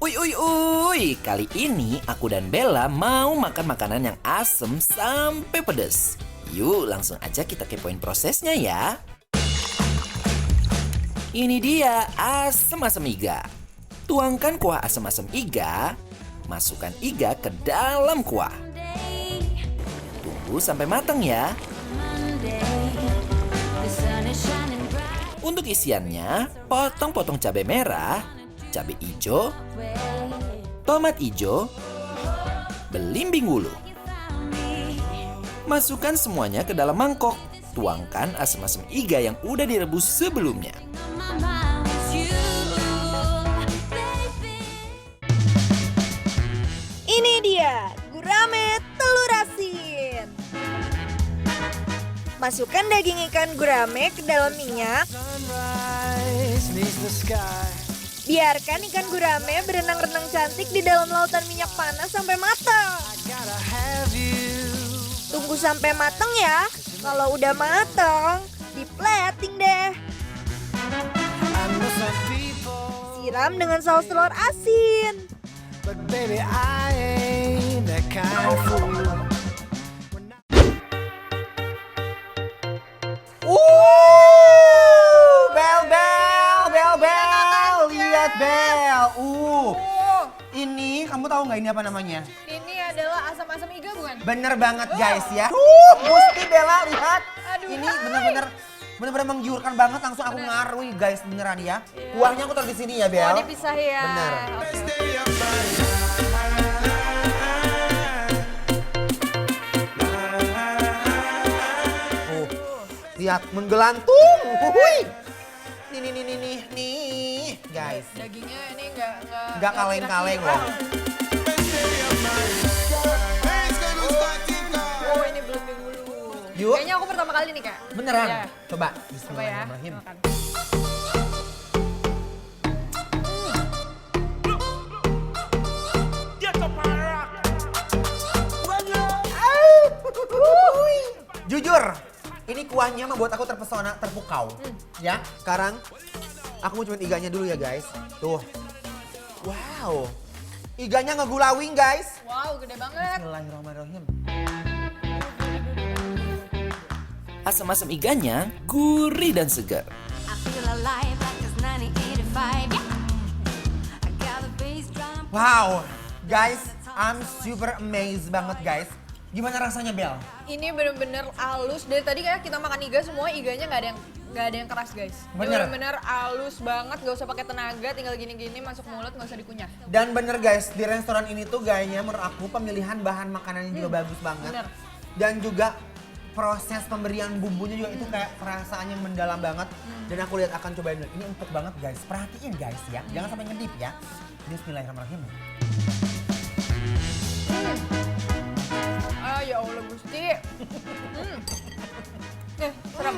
Uy, kali ini aku dan Bella mau makan makanan yang asem sampai pedes. Yuk langsung aja kita kepoin prosesnya ya. Ini dia asem-asem iga. Tuangkan kuah asem-asem iga, masukkan iga ke dalam kuah. Tunggu sampai matang ya. Untuk isiannya, potong-potong cabai merah, cabai hijau, tomat hijau, belimbing wuluh. Masukkan semuanya ke dalam mangkok. Tuangkan asam-asam iga yang udah direbus sebelumnya. Ini dia, gurame telur asin. Masukkan daging ikan gurame ke dalam minyak. Biarkan ikan gurame berenang-renang cantik di dalam lautan minyak panas sampai matang. Tunggu sampai matang ya. Kalau udah matang, di-plating deh. Siram dengan saus telur asin. Lihat Bel. Ini kamu tahu nggak ini apa namanya? Ini adalah asam-asam iga bukan? Bener banget guys ya. Gusti Bella lihat. Aduh, Ini hai. bener-bener menggiurkan banget, langsung aku ngaruhi guys beneran ya. Kuahnya aku taruh di sini ya Bel. Oh, dipisah ya. Bener. Lihat menggelantung. Nih guys. Dagingnya ini Nggak kaleng-kaleng loh. Oh, ini belimbing wuluh. Yuk. Kayaknya aku pertama kali nih, Kak. Beneran? Iya. Coba. Coba ya. Bismillahirrahmanirrahim. Makan. Jujur, ini kuahnya membuat aku terpesona, terpukau. Ya, sekarang aku mau cobain iganya dulu ya guys. Tuh. Wow. Iganya ngegulawing guys. Wow, gede banget. Bismillahirrahmanirrahim. Asam-asam iganya gurih dan segar. Wow, guys, I'm super amazed banget guys. Gimana rasanya Bel? Ini bener-bener halus. Dari tadi kayak kita makan iga, semua iganya nggak ada yang keras guys. Ini Bener. bener-bener halus banget, nggak usah pakai tenaga, tinggal gini-gini masuk mulut, nggak usah dikunyah. Dan bener guys, di restoran ini tuh gayanya menurut aku pemilihan bahan makanannya juga bagus banget. Bener. Dan juga proses pemberian bumbunya juga itu kayak perasaannya mendalam banget. Dan aku lihat akan cobain dulu. Ini empuk banget guys, perhatiin guys ya. Jangan sampai ngedip ya. Bismillahirrahmanirrahim. Ah, ya Allah Gusti. Serem.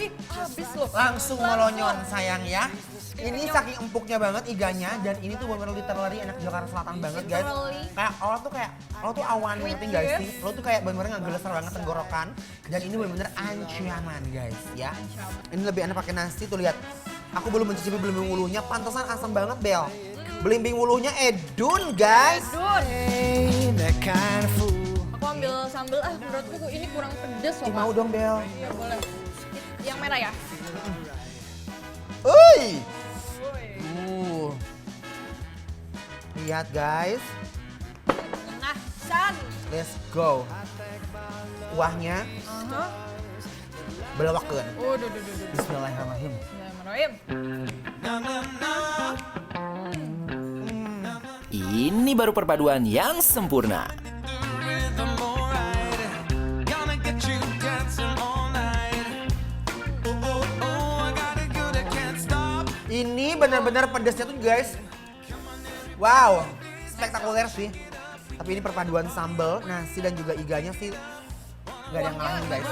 Ih, habis loh. Langsung melonyon sayang ya. Ini saking empuknya banget iganya dan ini tuh bener-bener literally enak Jakarta Selatan banget guys. Literally. Kayak lo tuh awan ngerti gak sih? Lo tuh kayak bener-bener ngegeleser banget tenggorokan dan ini bener-bener ancaman guys ya. Ini lebih enak pakai nasi tuh lihat. Aku belum mencicipi belimbing wuluhnya, pantesan asam banget Bel. Belimbing wuluhnya edun guys. Dun. Aku ambil sambal, menurutku ini kurang pedes loh. Ih, mau dong Bel. Ya, boleh. Yang merah ya? Uy. Lihat guys. Nah, San. Let's go. Kuahnya belewakeun. Oh, duh. Bismillahirrahmanirrahim. Bismillahirrahmanirrahim. Ini baru perpaduan yang sempurna. Ini benar-benar pedasnya tuh guys. Wow, spektakuler sih. Tapi ini perpaduan sambal, nasi dan juga iganya sih gak ada yang ngalahin guys.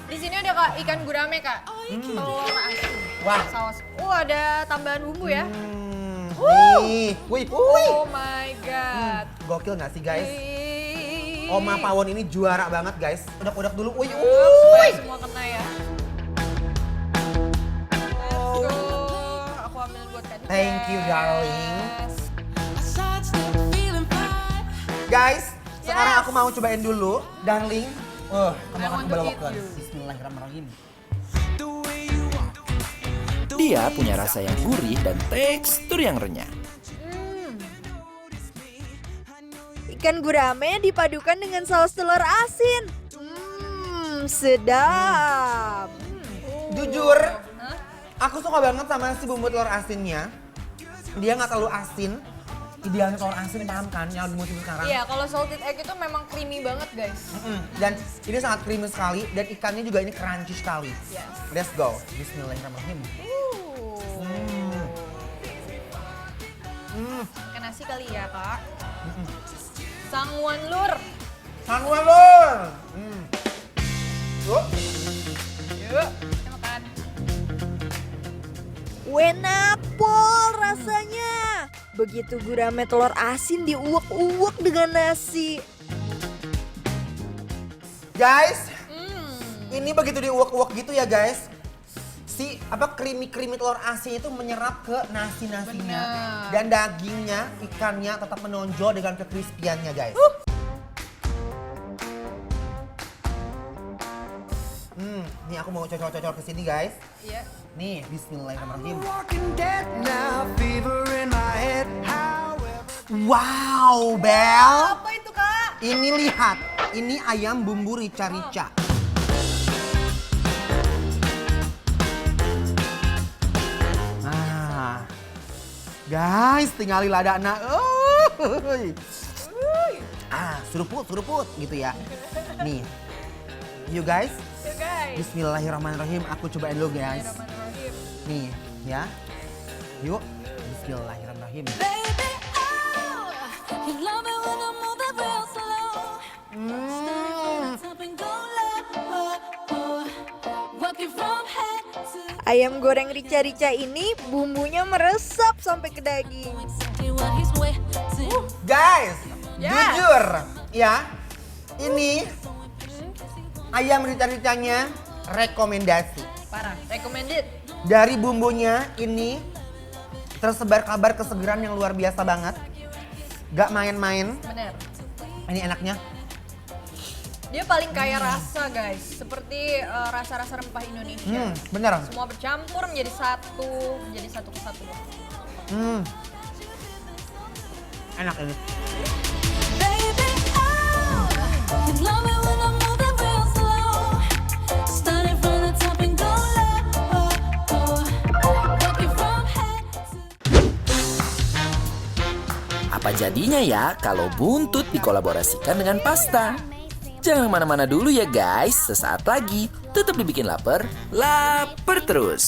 Di sini ada Kak ikan gurame Kak. Telur asin. Wah. Saus. Ada tambahan bumbu ya. Nih, wih. Oh my god. Gokil nggak sih guys? Wih. Oma Pawon ini juara banget guys. Udak-udak dulu, wih. Supaya semua kena ya. Let's go. Aku ambil buat Kak Niken. Thank you, darling. Guys, sekarang aku mau cobain dulu, darling. Kamu I akan want to belok eat kan? you. Bismillahirrahmanirrahim. Dia punya rasa yang gurih dan tekstur yang renyah. Ikan gurame dipadukan dengan saus telur asin. Sedap. Jujur, aku suka banget sama si bumbu telur asinnya. Dia nggak terlalu asin. Idealnya telur asin, paham kan? Yang lagi musim sekarang. Iya, kalau salted egg itu memang creamy banget guys. Dan ini sangat creamy sekali. Dan ikannya juga ini crunchy sekali. Yes. Let's go. Bismillahirrahmanirrahim. Pakai nasi kali ya kak. Sangwon lur. Sangwa lur. Yuk. Yuk, kita makan. Wenapol rasanya. Begitu gurame telur asin diuwek-uwek dengan nasi. Guys, ini begitu diuwek-uwek gitu ya guys. Si creamy telur asin itu menyerap ke nasi-nasinya. Benar. Dan dagingnya, ikannya tetap menonjol dengan kekrispiannya guys. Nih aku mau cocok-cocok ke sini guys. Iya. Nih, bismillahirrahmanirrahim. Wow, Bel. Apa itu kak? Ini lihat, ini ayam bumbu rica-rica. Nah, guys, tinggal ladana. Seruput gitu ya. Nih, yuk guys. Yuk guys. Bismillahirrahmanirrahim. Aku cobain dulu guys. Bismillahirrahmanirrahim. Nih, ya. Yuk, Bismillahirrahmanirrahim. Ayam goreng rica-rica ini bumbunya meresap sampai ke daging. Guys, Ya. jujur ya, ini ayam rica-ricanya rekomendasi. Parah. Recommended. Dari bumbunya ini tersebar kabar kesegeran yang luar biasa banget. Gak main-main, Bener. ini enaknya. Dia paling kaya rasa guys. Seperti rasa-rasa rempah Indonesia. Bener. Semua bercampur menjadi satu kesatuan. Enak ini. Apa jadinya ya kalau buntut dikolaborasikan dengan pasta? Jangan kemana-mana dulu ya guys, sesaat lagi tetap dibikin lapar terus.